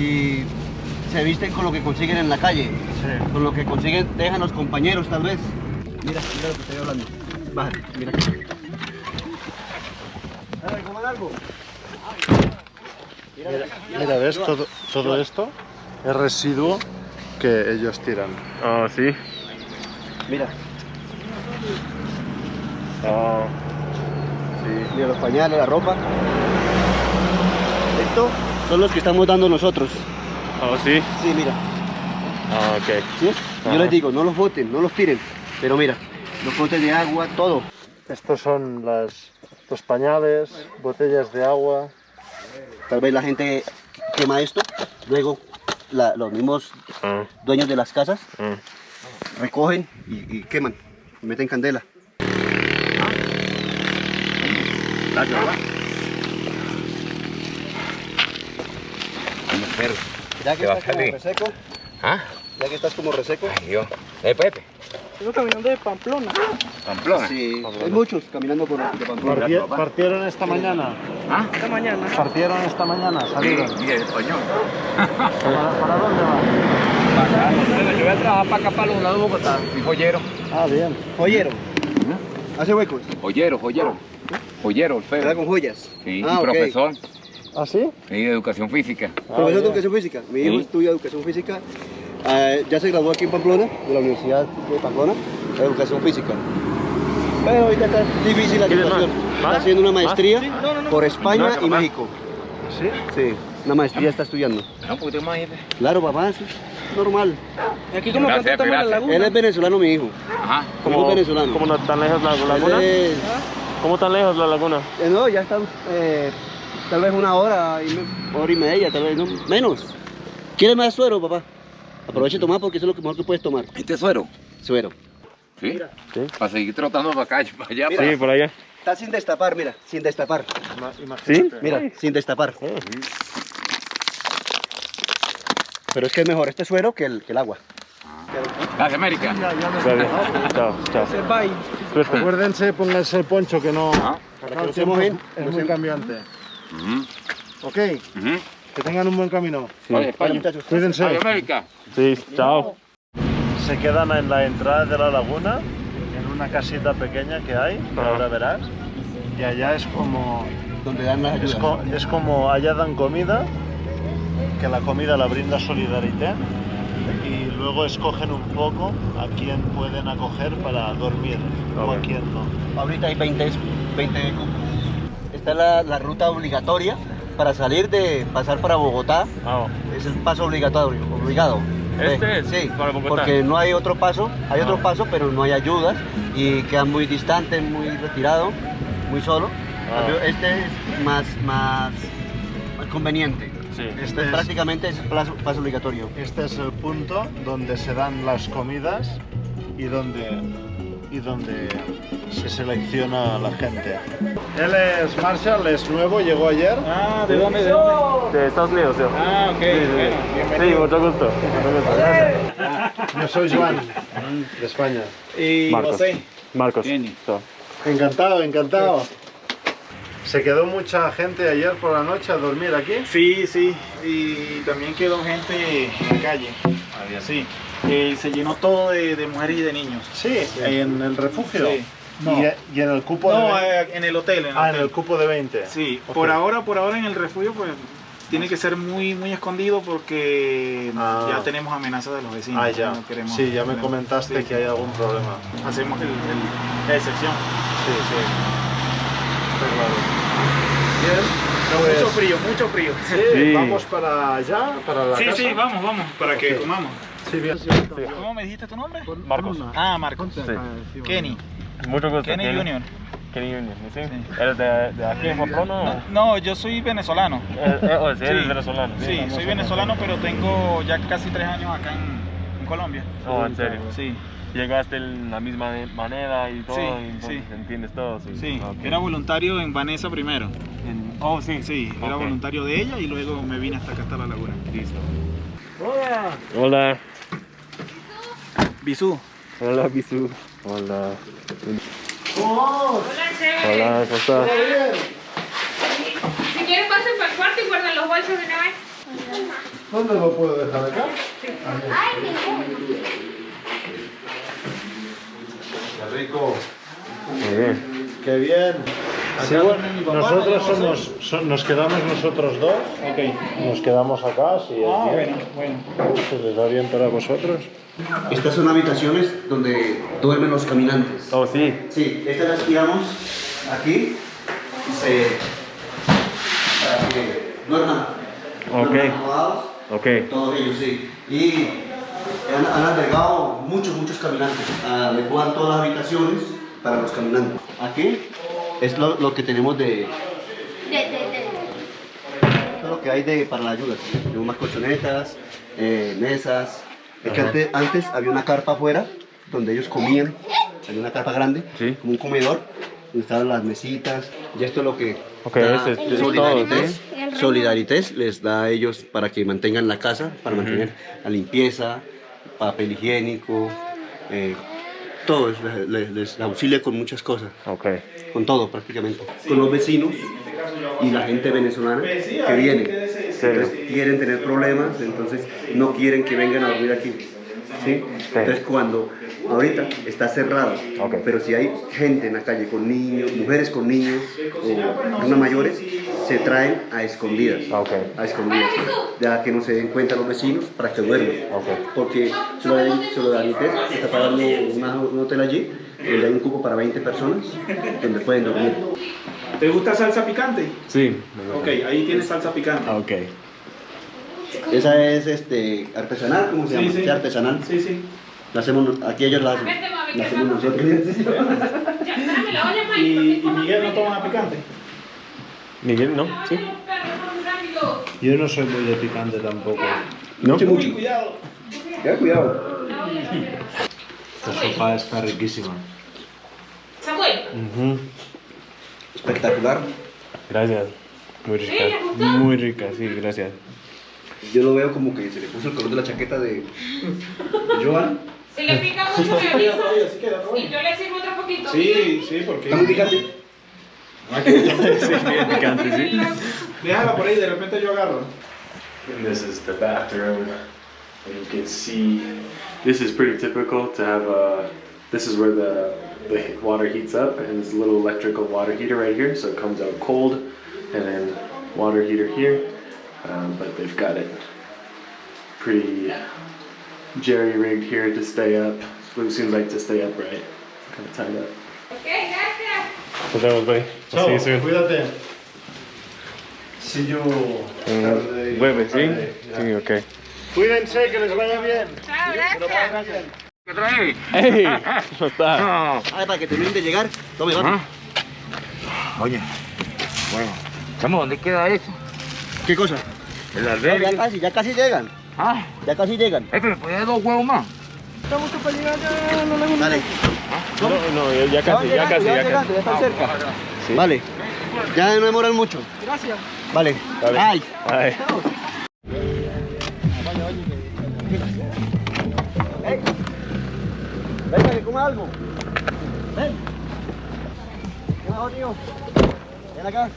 y se visten con lo que consiguen en la calle, Sí. con lo que consiguen, dejan los compañeros tal vez. Mira, mira lo que estoy hablando. Bájate, mira acá. Dale, coman algo. Mira, ¿ves? Todo esto es residuo que ellos tiran. Oh, sí. Mira, Oh, sí. mira los pañales, la ropa. Estos son los que estamos dando nosotros. Oh, sí. Sí, mira. Ah, ok. ¿Sí? Ajá. Yo les digo, no los boten, no los tiren. Pero mira, los botes de agua, todo. Estos son los pañales, botellas de agua. Tal vez la gente quema esto, luego los mismos Ah, dueños de las casas ah. recogen y queman, meten candela. Gracias, ¿verdad? Ya que ¿Qué va a estás como salir? reseco, ¿Ah? ya que estás como reseco. Ay, Dios. Pepe. Vengo caminando de Pamplona. Pamplona. Sí, hay muchos caminando por de Pamplona. Partieron esta mañana. ¿Ah? Esta mañana. Partieron esta mañana, Sí, salieron. y el español. ¿Para dónde van? Bueno, yo voy a trabajar para acá, para los lados de Bogotá. Soy joyero. Ah, bien. Joyero, hace huecos, Joyero. Joyero, el ¿verdad? feo. Con joyas. Sí, Ah, y ok. profesor. ¿Ah, sí? Sí, de educación física. Profesor de bien. educación física. Mi hijo Sí. estudia educación física. Ya se graduó aquí en Pamplona, de la Universidad de Pamplona, de educación física. Pero ahorita está difícil la ¿Quieres situación. más? Está ¿Más? haciendo una maestría no, por España No, y papá. México. ¿Sí? Sí, una maestría está estudiando. Un poquito más, jefe. Claro, papá, eso es normal. Y aquí como Gracias, cuánto estamos en la gracias. laguna. Él es venezolano, mi hijo. Ajá. Mi hijo es venezolano. ¿Cómo no tan lejos la laguna? Él es- ¿Cómo tan lejos la laguna? no, ya está tal vez una hora, hora y media, tal vez no, menos. ¿Quieres más suero, papá? Aproveche y tomar porque eso es lo que mejor que puedes tomar. ¿Este es suero? Suero. Sí. Sí. Para seguir trotando para acá, para allá. Mira. Sí, por allá. Está sin destapar, mira, sin destapar. ¿Sí? Mira, sin destapar. Pero es que es mejor este suero que el agua. Gracias, América. Chao, chao. Se va y- Suerte. Acuérdense, pónganse el poncho que no. Ajá. Acá el que tiempo se es mojen. muy cambiante. Ujú, Ok, ujú. que tengan un buen camino. Vale, Vale, España. muchachos. Cuídense. Ay, América. Sí, chao. Se quedan en la entrada de la laguna, en una casita pequeña que hay, que ahora verás. Y allá es como, Donde dan las ayudas. es como allá dan comida, que la comida la brinda Solidarité, y luego escogen un poco a quién pueden acoger para dormir o a quién no. Ahorita hay 20 cupos. Esta es la ruta obligatoria para salir de pasar para Bogotá. Ah, Es el paso obligatorio, obligado. ¿Este es Sí, para Bogotá? porque no hay otro paso, hay otro Ah. paso, pero no hay ayudas y queda muy distante, muy retirado, muy solo. Ah. Pero este es más conveniente. sí. Este es, Prácticamente es el paso obligatorio. este es el punto donde se dan las comidas y donde se selecciona a la gente. Él es Marshall, es nuevo, llegó ayer. Ah, ¿de dónde? ¿De dónde? De Estados Unidos, yo. Ah, ok. Bueno, Sí, mucho gusto. Gracias. Yo soy Joan, de España. Y Marcos. José. Marcos. Kenny. Chao. Encantado, encantado. ¿Se quedó mucha gente ayer por la noche a dormir aquí? Sí, sí, y también quedó gente en la calle, sí. Se llenó todo de mujeres y de niños. Sí, en el refugio. Sí. No. Y en el cupo No, de 20. en el hotel. En el Ah, en hotel. el cupo de 20. Sí, Ok. por ahora en el refugio pues tiene que ser muy escondido porque Ah. ya tenemos amenazas de los vecinos. Ah, ya. No queremos- Sí, ya me queremos- comentaste sí, que hay algún problema. hacemos la excepción. Sí, sí. Está claro. Bien. Mucho frío, mucho frío. Sí. Vamos para allá, para la Sí, casa. sí, vamos, para que Ok. comamos. Sí, bien. ¿Cómo me dijiste tu nombre? Marcos. Ah, Marcos. Sí. Kenny. Mucho gusto. Kenny Junior. Kenny Junior, ¿sí? Sí. ¿Eres de aquí en Pamplona o...? No, yo soy venezolano. Sí, eres Sí. venezolano. Sí, soy venezolano, pero tengo ya casi 3 años acá en Colombia. Oh, ¿en serio? Sí, Llegaste en la misma manera y todo, Sí, y entonces sí. entiendes todo. Sí, sí. Ok. Era voluntario en Vanessa primero. Oh, sí. Sí, era Ok. voluntario de ella y luego me vine hasta acá, hasta la laguna. Listo. Hola. Bisú. Hola, Bisu. Hola. Hola, chévere. Hola, ¿cómo estás? Si quieren pasen para el cuarto y guarden los bolsos de una vez. ¿Dónde lo puedo dejar acá? Qué rico. Muy bien. Qué bien. Sí, Acá bueno, nosotros nos quedamos nosotros dos. Ok. Nos quedamos acá, si Ah, es bien. bueno. ¿Se les da bien para vosotros? Estas son habitaciones donde duermen los caminantes. Oh, sí. Sí, estas las tiramos aquí para que duerman. Ok. Duerman acomodados, Ok. todos ellos, sí. Y han albergado muchos caminantes. Adecuan todas las habitaciones para los caminantes. Aquí es lo que tenemos de... Esto es lo que hay para la ayuda. Tenemos más colchonetas, mesas. Es que antes había una carpa afuera donde ellos comían. Había una carpa grande, Sí. como un comedor, donde estaban las mesitas. Y esto es lo que Ok, da ese es Solidarités. todo, Solidarités les da a ellos para que mantengan la casa, para mantener la limpieza, papel higiénico, todo. Les auxilia con muchas cosas. Ok. Con todo prácticamente. Con los vecinos y la gente venezolana que viene. Entonces quieren tener problemas, entonces no quieren que vengan a dormir aquí. ¿Sí? Entonces cuando ahorita está cerrado, Ok. pero si hay gente en la calle con niños, mujeres con niños o personas mayores, se traen a escondidas. Ok. A escondidas, ya que no se den cuenta los vecinos para que duerman. Ok. Porque Solidarités está pagando un hotel allí, donde hay un cupo para 20 personas, donde pueden dormir. ¿Te gusta salsa picante? Sí. Ok, ahí tienes salsa picante. Ok. Esa es artesanal, ¿cómo se llama? Sí. Sí, artesanal. Sí. La hacemos, aquí ellos la hacen. La hacemos nosotros. ¿Y Miguel no toma picante? Miguel, ¿no? Sí. Yo no soy muy de picante tampoco. ¿No? Mucho. Cuidado. Ya, cuidado. Esta sopa está riquísima. Ujú. Espectacular. Gracias. Muy rica. Muy rica, sí, gracias. Yo lo veo como que se le puso el color de la chaqueta de Joan. Si le pica mucho, me avisa. Así queda todo Y bien. yo le sirvo otro poquito. Sí, porque... Está muy picante. Sí, bien picante, sí. Déjala por ahí, de repente yo agarro. And this is the bathroom. And you can see, this is pretty typical to have this is where the water heats up, and there's a little electrical water heater right here, so it comes out cold, and then water heater here. But they've got it pretty jerry-rigged here to stay up. It seems like to stay upright, kind of tied up. Ok, gracias. Nos vemos, buddy. Chao, See you soon. cuídate. Si yo... Vuelve, ¿sí? Sí, ok. Cuídense, que les vaya bien. Chao, gracias. ¡Ey! ¿Cómo está? Ah, para que terminen de llegar. Tome, vamos. Oye, bueno, chamo, ¿dónde queda eso? ¿Qué cosa? El No, albergue. ya casi llegan. Ah, Ya casi llegan. pero ¿puede dar 2 huevos más? Vale. No, ya casi, ya casi. Ya están cerca. Vale. Ya no demoran mucho. Gracias. Vale. Vale. Ay. Ay. Venga, que coma algo. Ven. ¿Qué más, tío? Ven acá.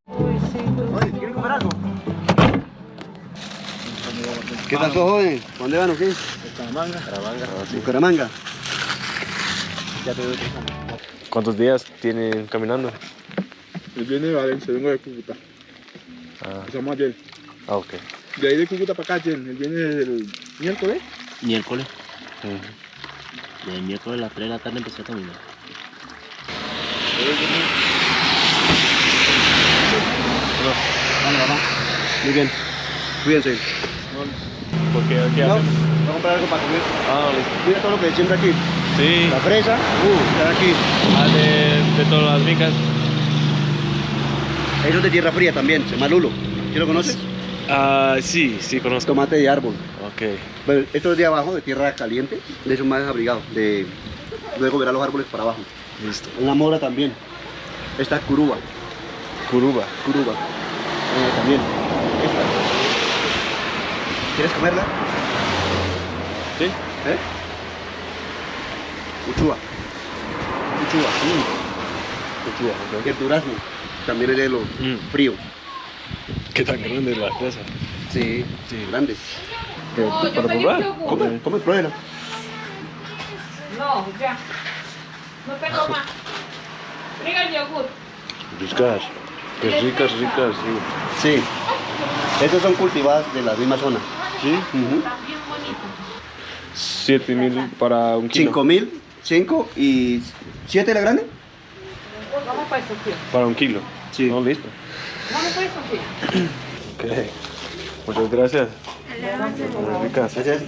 Oye, ¿quieres comer algo? ¿Qué pasó, joven? ¿Dónde van o qué? Bucaramanga. Ya te doy otro. ¿Cuántos días tienen caminando? Él viene de Valencia, vengo de Cúcuta. Ah, Empezamos ayer. ok. De ahí de Cúcuta para acá ayer. Él viene el miércoles. Miércoles. El miércoles a las 3 de la tarde empecé a caminar. Vale, mamá. Muy bien. Cuídense. Porque aquí No, hacen... voy a comprar algo para comer. Ah, Mira todo lo que siembra aquí. sí. La fresa, está aquí. Ah, de todas las vincas. Eso es de tierra fría también, se llama lulo. ¿Sí lo conoces? Ah, sí, sí conozco. Tomate de árbol. Ok. Bueno, esto es de abajo, de tierra caliente, de eso más abrigado. Luego verá los árboles para abajo. Listo. Una mora también. Esta es curuba. Curuba. Curuba. También. Esta. ¿Quieres comerla? Sí. ¿Eh? Uchua. Uchua. Cuchua, ok. Y el durazno. También es de lo frío. ¿Qué tan grande es la fresa? Sí, grandes. No, yo pedí un yogur. Come, pruébela. No, ya. No tengo más. Riga el yogur. Ricas. Que ricas, ricas, sí. Sí. Estas son cultivadas de la misma zona. ¿Sí? También bonito. 7.000 para un kilo. 5.000, 5 y 7 la grande. Vamos para Sofía. Para un kilo. Sí. No, listo. Vamos para Sofía. Ok. Muchas gracias. Muy ricas. Gracias.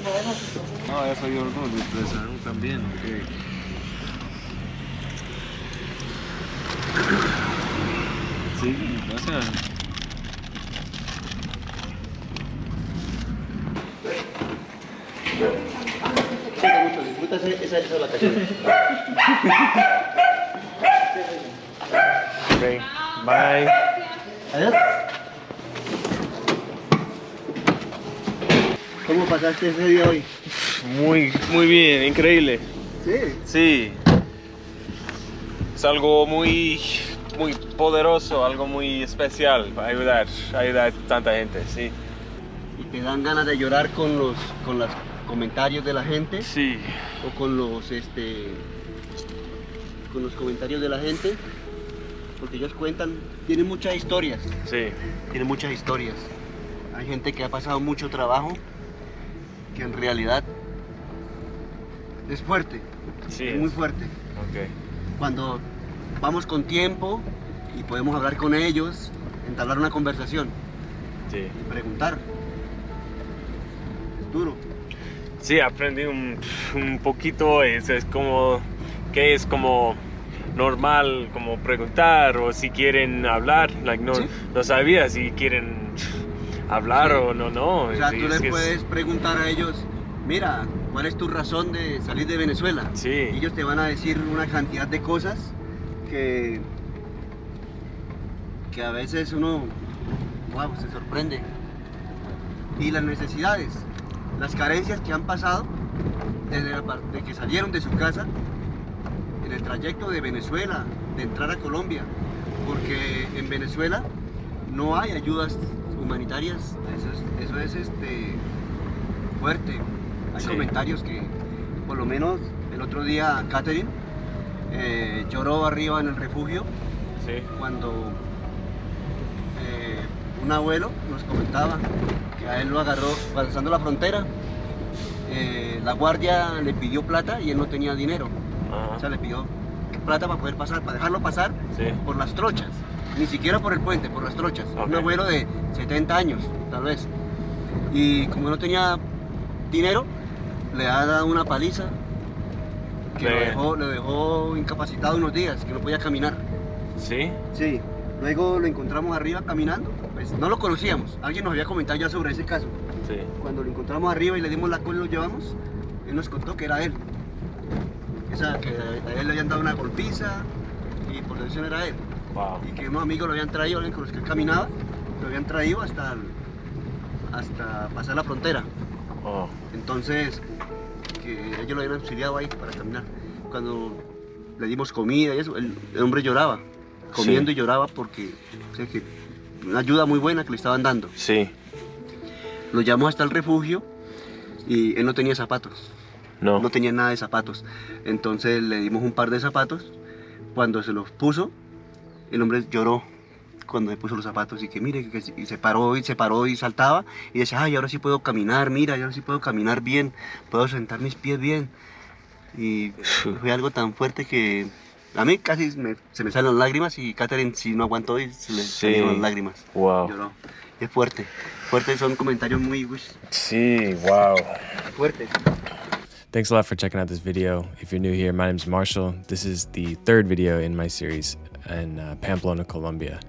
No, eso yo no, también, ok. Sí, gracias. Disfruta esa vacación. Ok. Bye. Adiós. ¿Cómo pasaste ese día hoy? Muy bien, increíble. Sí. Sí. Es algo muy poderoso, algo muy especial para ayudar a tanta gente, sí. ¿Y te dan ganas de llorar con los comentarios de la gente? Sí. ¿O con los comentarios de la gente? Porque ellos cuentan, tienen muchas historias. Sí. Tienen muchas historias. Hay gente que ha pasado mucho trabajo, que en realidad es fuerte, Sí. es muy fuerte. Ok. Cuando vamos con tiempo y podemos hablar con ellos, entablar una conversación Sí. y preguntar. Es duro. Sí, aprendí un poquito, es como que es como normal como preguntar o si quieren hablar, like, no, Sí. no sabía si quieren hablar Sí. o no. O sea, Sí, tú es les que es- puedes preguntar a ellos, mira, ¿cuál es tu razón de salir de Venezuela? Sí. Y ellos te van a decir una cantidad de cosas que a veces uno, wow, se sorprende. Y las necesidades, las carencias que han pasado desde de que salieron de su casa en el trayecto de Venezuela, de entrar a Colombia, porque en Venezuela no hay ayudas humanitarias. Eso es fuerte. Hay Sí. comentarios que, por lo menos el otro día, Catherine lloró arriba en el refugio Sí. cuando un abuelo nos comentaba que a él lo agarró pasando la frontera. La guardia le pidió plata y él no tenía dinero. Ajá. O sea, le pidió plata para poder pasar, para dejarlo pasar Sí. por las trochas. Ni siquiera por el puente, por las trochas. Ok. Un abuelo de 70 años, tal vez. Y como no tenía dinero, le ha dado una paliza que lo dejó incapacitado unos días, que no podía caminar. Sí. Sí. Luego lo encontramos arriba caminando. Pues no lo conocíamos. Alguien nos había comentado ya sobre ese caso. Sí. Cuando lo encontramos arriba y le dimos la cola y lo llevamos, él nos contó que era él. Que a él le habían dado una golpiza y por decisión era él. Wow. Y que unos amigos lo habían traído, alguien con los que él caminaba, lo habían traído hasta pasar la frontera. Oh. Entonces, que ellos lo habían auxiliado ahí para caminar. Cuando le dimos comida y eso, el hombre lloraba, comiendo Sí. y lloraba porque, o sea, que una ayuda muy buena que le estaban dando. Sí. Lo llevamos hasta el refugio y él no tenía zapatos. No. No tenía nada de zapatos. Entonces le dimos un par de zapatos. Cuando se los puso, el hombre lloró cuando le puso los zapatos y que mire, y se paró y saltaba y decía, ay, ahora sí puedo caminar, mira, ahora sí puedo caminar bien, puedo sentar mis pies bien. Y fue algo tan fuerte que a mí casi se me salen las lágrimas y Catherine sí no aguantó y se le Sí. salieron las lágrimas. Wow. Lloró. Es fuerte. Fuertes son comentarios muy Sí, wow. fuertes. Thanks a lot for checking out this video. If you're new here, my name's Marshall. This is the third video in my series in Pamplona, Colombia.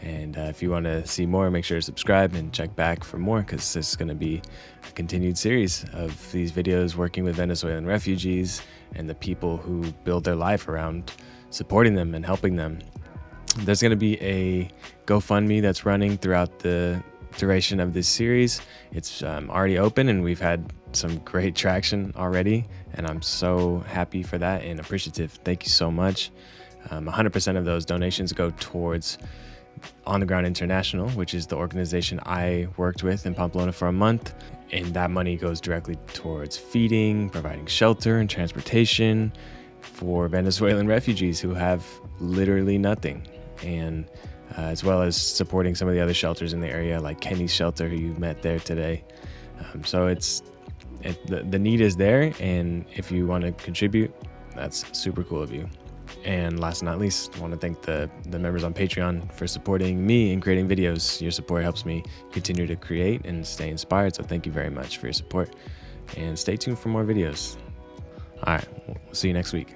And if you want to see more, make sure to subscribe and check back for more, because this is going to be a continued series of these videos working with Venezuelan refugees and the people who build their life around supporting them and helping them. There's going to be a GoFundMe that's running throughout the duration of this series. It's already open and we've had some great traction already, and I'm so happy for that and appreciative. Thank you so much. 100% of those donations go towards On the Ground International, which is the organization I worked with in Pamplona for a month. And that money goes directly towards feeding, providing shelter and transportation for Venezuelan refugees who have literally nothing. And as well as supporting some of the other shelters in the area, like Kenny's shelter, who you met there today. So the need is there, and if you want to contribute, that's super cool of you. And last but not least, I want to thank the members on Patreon for supporting me in creating videos. Your support helps me continue to create and stay inspired, so thank you very much for your support. And stay tuned for more videos. All right, we'll see you next week.